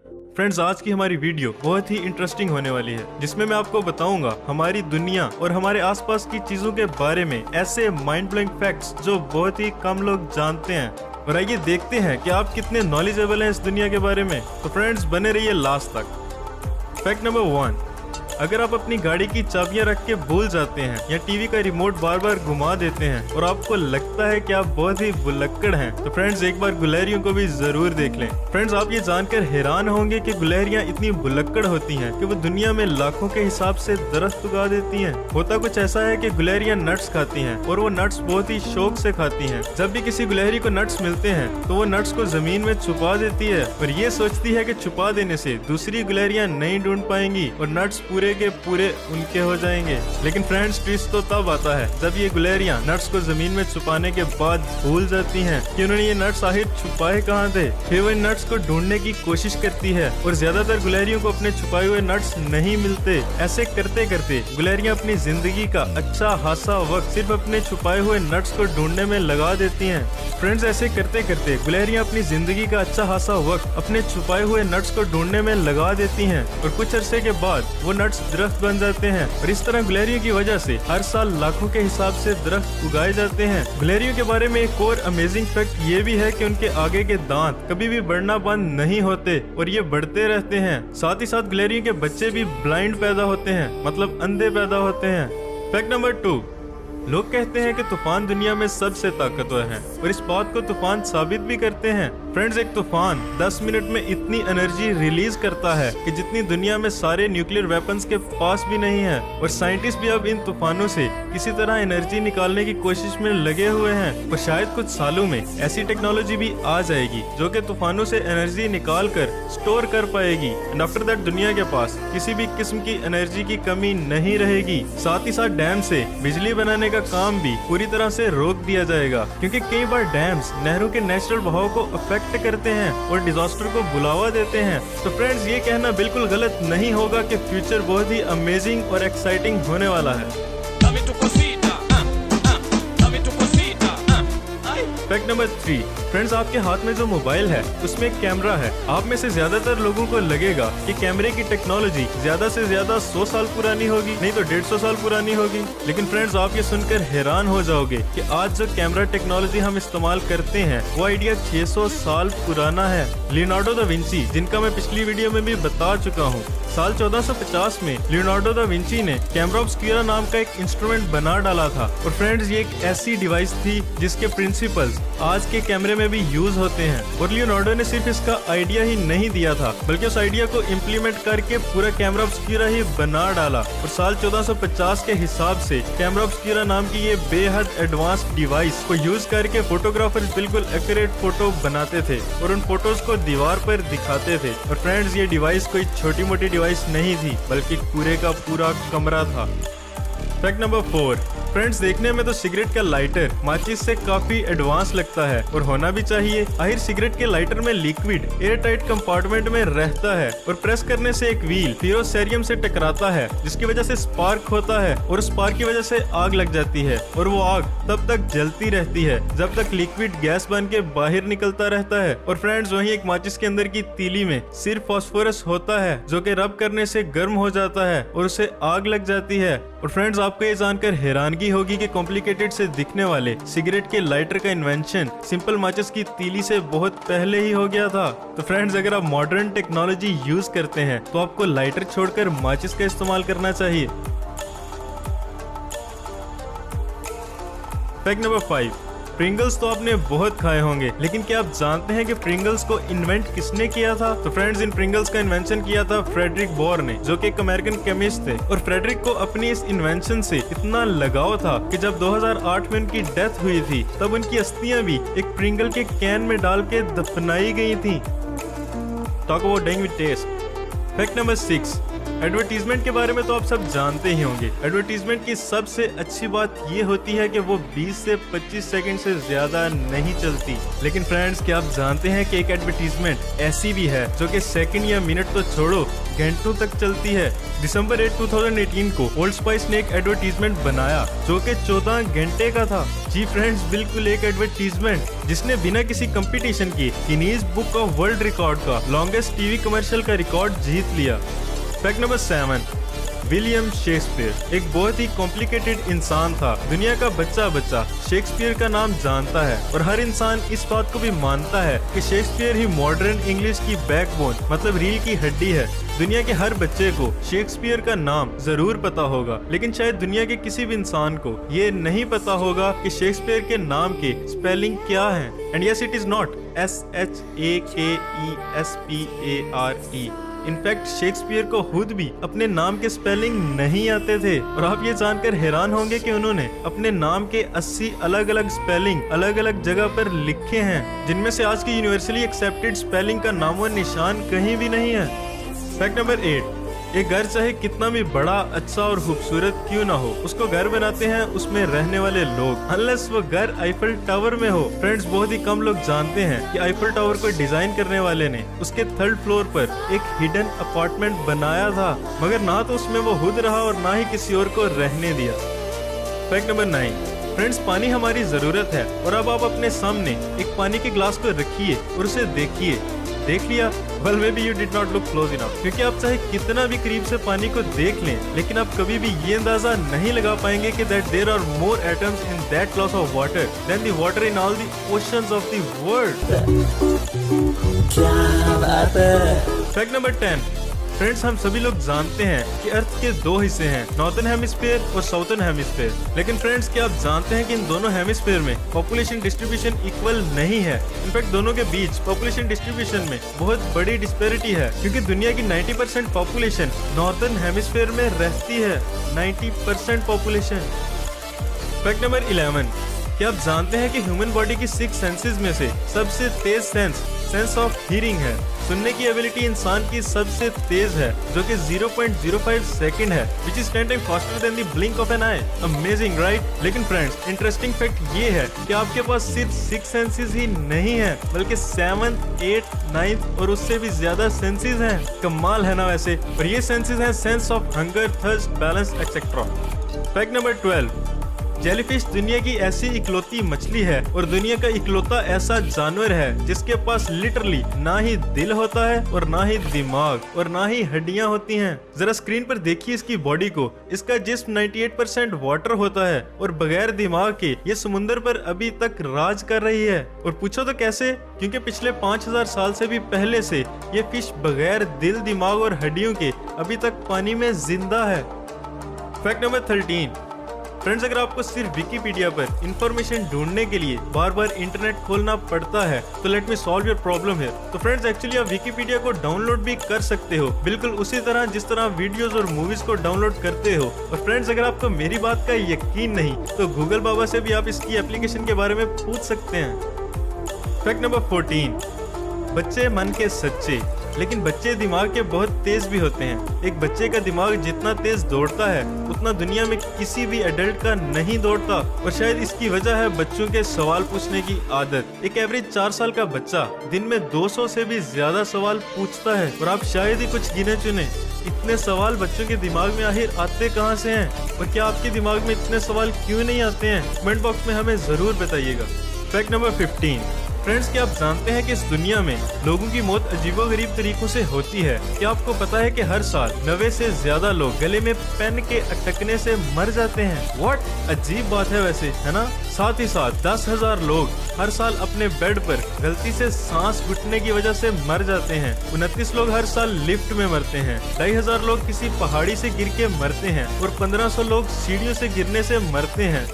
Friends, आज की हमारी वीडियो बहुत ही इंटरेस्टिंग होने वाली है, जिसमें मैं आपको बताऊंगा हमारी दुनिया और हमारे आसपास की चीजों के बारे में ऐसे माइंड ब्लोइंग फैक्ट्स जो बहुत ही कम लोग जानते हैं। और आइए देखते हैं कि आप कितने नॉलेजेबल हैं इस दुनिया के बारे में। तो फ्रेंड्स, बने रहिए लास्ट तक। फैक्ट नंबर 1, अगर आप अपनी गाड़ी की चाबियां रख के भूल जाते हैं या टीवी का रिमोट बार बार घुमा देते हैं और आपको लगता है कि आप बहुत ही भुलक्कड़ हैं, तो फ्रेंड्स एक बार गुलहरियों को भी जरूर देख लें। फ्रेंड्स, आप ये जानकर हैरान होंगे कि गुलहरियां इतनी भुलक्कड़ होती हैं कि वो दुनिया में लाखों के हिसाब से दरख्त उगा देती हैं। होता कुछ ऐसा है कि गुलहरियां नट्स खाती हैं और वो नट्स बहुत ही शौक से खाती हैं। जब भी किसी गुलहरी को नट्स मिलते हैं तो वो नट्स को जमीन में छुपा देती है और ये सोचती है कि छुपा देने से दूसरी गुलहरियां नहीं ढूंढ पाएंगी और नट्स पूरे के पूरे उनके हो जाएंगे। लेकिन फ्रेंड्स, ट्विस्ट तो तब आता है जब ये गुलहरियां नट्स को जमीन में छुपाने के बाद भूल जाती हैं कि उन्होंने ये नट्स आखिर छुपाए कहाँ थे। फिर वो इन नट्स को ढूंढने की कोशिश करती है और ज्यादातर गुलहरियों को अपने छुपाए हुए नट्स नहीं मिलते। ऐसे करते करते गुलहरियां अपनी जिंदगी का अच्छा खासा वक्त सिर्फ अपने छुपाए हुए नट्स को ढूंढने में लगा देती हैं। फ्रेंड्स, ऐसे करते करते गुलहरियां अपनी जिंदगी का अच्छा खासा वक्त अपने छुपाए हुए नट्स को ढूंढने में लगा देती हैं और कुछ अरसे के बाद वो नट्स दरख्त बन जाते हैं। और इस तरह गुलहरियों की वजह से हर साल लाखों के हिसाब से दरख्त उगाए जाते हैं। गुलहरियों के बारे में एक और अमेजिंग फैक्ट ये भी है कि उनके आगे के दांत कभी भी बढ़ना बंद नहीं होते और ये बढ़ते रहते हैं। साथ ही साथ गुलहरियों के बच्चे भी ब्लाइंड पैदा होते हैं, मतलब अंधे पैदा होते हैं। फैक्ट नंबर 2, लोग कहते हैं कि तूफान दुनिया में सबसे ताकतवर हैं और इस बात को तूफान साबित भी करते हैं। फ्रेंड्स, एक तूफान 10 मिनट में इतनी एनर्जी रिलीज करता है कि जितनी दुनिया में सारे न्यूक्लियर वेपन्स के पास भी नहीं है। और साइंटिस्ट भी अब इन तूफानों से किसी तरह एनर्जी निकालने की कोशिश में लगे हुए हैं और शायद कुछ सालों में ऐसी टेक्नोलॉजी भी आ जाएगी जो कि तूफानों से एनर्जी निकाल कर स्टोर कर पाएगी। एंड आफ्टर दैट दुनिया के पास किसी भी किस्म की एनर्जी की कमी नहीं रहेगी। साथ ही साथ डैम से बिजली बनाने का काम भी पूरी तरह से रोक दिया जाएगा, क्योंकि कई बार डैम्स नहरों के नेचुरल बहाव को अफेक्ट करते हैं और डिजास्टर को बुलावा देते हैं। तो फ्रेंड्स, ये कहना बिल्कुल गलत नहीं होगा कि फ्यूचर बहुत ही अमेजिंग और एक्साइटिंग होने वाला है। फैक्ट नंबर 3, फ्रेंड्स, आपके हाथ में जो मोबाइल है उसमें एक कैमरा है। आप में से ज्यादातर लोगों को लगेगा कि कैमरे की टेक्नोलॉजी ज्यादा से ज्यादा 100 साल पुरानी होगी, नहीं तो 150 साल पुरानी होगी। लेकिन फ्रेंड्स, आप ये सुनकर हैरान हो जाओगे कि आज जो कैमरा टेक्नोलॉजी हम इस्तेमाल करते हैं वो आइडिया 600 साल पुराना है। लियोनार्डो दा विंची, जिनका मैं पिछली वीडियो में भी बता चुका हूँ, साल 1450 में लियोनार्डो दा विंची ने कैमरा ऑब्सक्यूरा नाम का एक इंस्ट्रूमेंट बना डाला था। और फ्रेंड्स, ये एक ऐसी डिवाइस थी जिसके प्रिंसिपल्स आज के कैमरे में भी यूज होते हैं। और लियोनार्डो ने सिर्फ इसका आइडिया ही नहीं दिया था, बल्कि उस आइडिया को इम्प्लीमेंट करके पूरा कैमरा ऑब्सक्यूरा ही बना डाला। और साल 1450 के हिसाब से कैमरा ऑब्सक्यूरा नाम की ये बेहद एडवांस डिवाइस को यूज करके फोटोग्राफर्स बिल्कुल एक्यूरेट फोटो बनाते थे और उन फोटोज को दीवार पर दिखाते थे। और फ्रेंड्स, ये डिवाइस कोई छोटी मोटी डिवाइस नहीं थी, बल्कि पूरे का पूरा कमरा था। फैक्ट नंबर 4, फ्रेंड्स, देखने में तो सिगरेट का लाइटर माचिस से काफी एडवांस लगता है और होना भी चाहिए। आखिर सिगरेट के लाइटर में लिक्विड एयर टाइट कंपार्टमेंट में रहता है और प्रेस करने से एक व्हील फेरोसेरियम से टकराता है, जिसकी वजह से स्पार्क होता है और स्पार्क की वजह से आग लग जाती है। और वो आग तब तक जलती रहती है जब तक लिक्विड गैस बन के बाहर निकलता रहता है। और फ्रेंड्स, वहीं एक माचिस के अंदर की तीली में सिर्फ फास्फोरस होता है जो कि रब करने से गर्म हो जाता है और उसे आग लग जाती है। और फ्रेंड्स, आपको ये जानकर हैरानगी होगी कि कॉम्प्लिकेटेड से दिखने वाले सिगरेट के लाइटर का इन्वेंशन सिंपल माचिस की तीली से बहुत पहले ही हो गया था। तो फ्रेंड्स, अगर आप मॉडर्न टेक्नोलॉजी यूज करते हैं तो आपको लाइटर छोड़कर माचिस का इस्तेमाल करना चाहिए। फैक्ट नंबर 5, प्रिंगल्स तो आपने बहुत खाए होंगे, लेकिन क्या आप जानते हैं कि प्रिंगल्स को इन्वेंट किसने किया था? तो फ्रेंड्स, इन प्रिंगल्स का इन्वेंशन किया था फ्रेडरिक बोर ने, जो कि एक अमेरिकन केमिस्ट थे। और फ्रेडरिक को अपनी इस इन्वेंशन से इतना लगाव था कि जब 2008 में उनकी डेथ हुई थी तब उनकी अस्थियां भी एक प्रिंगल के कैन में डाल के दफनाई गई थी। Talk about dying with taste. Fact number 6, advertisement के बारे में तो आप सब जानते ही होंगे। एडवर्टीजमेंट की सबसे अच्छी बात ये होती है कि वो 20 से 25 सेकंड से ज्यादा नहीं चलती। लेकिन फ्रेंड्स, क्या आप जानते हैं कि एक एडवर्टीजमेंट ऐसी भी है जो कि सेकंड या मिनट तो छोड़ो, घंटों तक चलती है। दिसंबर 8, 2018 को ओल्ड स्पाइस ने एक एडवर्टीजमेंट बनाया जो कि 14 घंटे का था। जी फ्रेंड्स, बिल्कुल एक एडवर्टीजमेंट जिसने बिना किसी कंपटीशन के Guinness book of world record का लॉन्गेस्ट टीवी कमर्शियल का रिकॉर्ड जीत लिया। फैक्ट नंबर 7, विलियम शेक्सपियर एक बहुत ही कॉम्प्लिकेटेड इंसान था। दुनिया का बच्चा शेक्सपियर का नाम जानता है और हर इंसान इस बात को भी मानता है कि शेक्सपियर ही मॉडर्न इंग्लिश की बैकबोन मतलब रीढ़ की हड्डी है। दुनिया के हर बच्चे को शेक्सपियर का नाम जरूर पता होगा, लेकिन शायद दुनिया के किसी भी इंसान को ये नहीं पता होगा कि शेक्सपियर के नाम के स्पेलिंग क्या है। And yes, it is not SHAKESPARE। In fact Shakespeare को खुद भी अपने नाम के स्पेलिंग नहीं आते थे और आप ये जानकर हैरान होंगे कि उन्होंने अपने नाम के 80 अलग अलग स्पेलिंग अलग अलग जगह पर लिखे हैं, जिनमें से आज की यूनिवर्सली एक्सेप्टेड स्पेलिंग का नामो निशान कहीं भी नहीं है। फैक्ट नंबर 8, एक घर चाहे कितना भी बड़ा, अच्छा और खूबसूरत क्यों ना हो, उसको घर बनाते हैं उसमें रहने वाले लोग, अनलेस वो घर आईफल टावर में हो। फ्रेंड्स, बहुत ही कम लोग जानते हैं कि आईफल टावर को डिजाइन करने वाले ने उसके 3rd फ्लोर पर एक हिडन अपार्टमेंट बनाया था, मगर ना तो उसमें वो खुद रहा और ना ही किसी और को रहने दिया। फैक्ट नंबर 9, फ्रेंड्स, पानी हमारी जरूरत है और अब आप अपने सामने एक पानी के ग्लास को रखिए और उसे देखिए। देख लिया? Well, may be you did not look close enough, क्योंकि आप चाहे कितना भी करीब से पानी को देख लें, लेकिन आप कभी भी ये अंदाजा नहीं लगा पाएंगे कि that there are more atoms in that glass of water than the water in all the oceans of the world. Fact number 10, friends, हम सभी लोग जानते हैं कि अर्थ के 2 हिस्से हैं, नॉर्थन हेमिस्फीयर और साउथर्न हेमिस्फीयर। लेकिन फ्रेंड्स, क्या आप जानते हैं कि इन दोनों हेमिस्फीयर में पॉपुलेशन डिस्ट्रीब्यूशन इक्वल नहीं है। इनफैक्ट दोनों के बीच पॉपुलेशन डिस्ट्रीब्यूशन में बहुत बड़ी डिस्पेरिटी है, क्योंकि दुनिया की 90% पॉपुलेशन नॉर्थन हेमिस्फीयर में रहती है। 90% पॉपुलेशन। फैक्ट नंबर 11, क्या आप जानते हैं कि ह्यूमन बॉडी की 6 सेंसेस में से सबसे तेज सेंस ऑफ हियरिंग है। सुनने की एबिलिटी इंसान की सबसे तेज है, जो कि 0.05 सेकंड है, which is 10 times faster than the blink of an eye. Amazing, right? लेकिन फ्रेंड्स, इंटरेस्टिंग फैक्ट ये है कि आपके पास सिर्फ 6 सेंसेस ही नहीं है, बल्कि 7th, 8th, 9th और उससे भी ज्यादा सेंसेस हैं। कमाल है ना वैसे। और ये सेंसेस हैं sense of hunger, thirst, balance etcetera. Fact number 12, jellyfish दुनिया की ऐसी इकलौती मछली है और दुनिया का इकलौता ऐसा जानवर है जिसके पास लिटरली ना ही दिल होता है और ना ही दिमाग और ना ही हड्डियां होती हैं। जरा स्क्रीन पर देखिए इसकी बॉडी को। इसका जिस्म 98% वाटर होता है और बगैर दिमाग के ये समुद्र पर अभी तक राज कर रही है। और पूछो तो कैसे? क्योंकि पिछले 5000 साल से भी पहले से ये फिश बगैर दिल, दिमाग और हड्डियों के अभी तक पानी में जिंदा है। फैक्ट नंबर 13, फ्रेंड्स, अगर आपको सिर्फ विकिपीडिया पर इंफॉर्मेशन ढूंढने के लिए बार बार इंटरनेट खोलना पड़ता है तो let me solve your problem है। तो फ्रेंड्स, एक्चुअली आप विकिपीडिया को डाउनलोड भी कर सकते हो, बिल्कुल उसी तरह जिस तरह आप वीडियोस और मूवीज को डाउनलोड करते हो। और फ्रेंड्स, अगर आपको मेरी बात का यकीन नहीं तो गूगल बाबा से भी आप इसकी एप्लीकेशन के बारे में पूछ सकते हैं। फैक्ट नंबर 14, बच्चे मन के सच्चे, लेकिन बच्चे दिमाग के बहुत तेज भी होते हैं। एक बच्चे का दिमाग जितना तेज दौड़ता है उतना दुनिया में किसी भी एडल्ट का नहीं दौड़ता। और शायद इसकी वजह है बच्चों के सवाल पूछने की आदत। एक एवरेज 4 साल का बच्चा दिन में 200 से भी ज्यादा सवाल पूछता है और आप शायद ही कुछ गिने चुने। इतने सवाल बच्चों के दिमाग में आखिर आते कहाँ से हैं? और क्या आपके दिमाग में इतने सवाल क्यों नहीं आते हैं? कमेंट बॉक्स में हमें जरूर बताइएगा। फैक्ट नंबर 15, फ्रेंड्स, क्या आप जानते हैं कि इस दुनिया में लोगों की मौत अजीबोगरीब तरीकों से होती है? क्या आपको पता है कि हर साल 90 से ज्यादा लोग गले में पेन के अटकने से मर जाते हैं? व्हाट, अजीब बात है वैसे, है ना? साथ ही साथ 10,000 लोग हर साल अपने बेड पर गलती से सांस घुटने की वजह से मर जाते हैं। 29 लोग हर साल लिफ्ट में मरते हैं। 2,500 लोग किसी पहाड़ी से गिर के मरते हैं और 1500 लोग सीढ़ियों से गिरने से मरते हैं।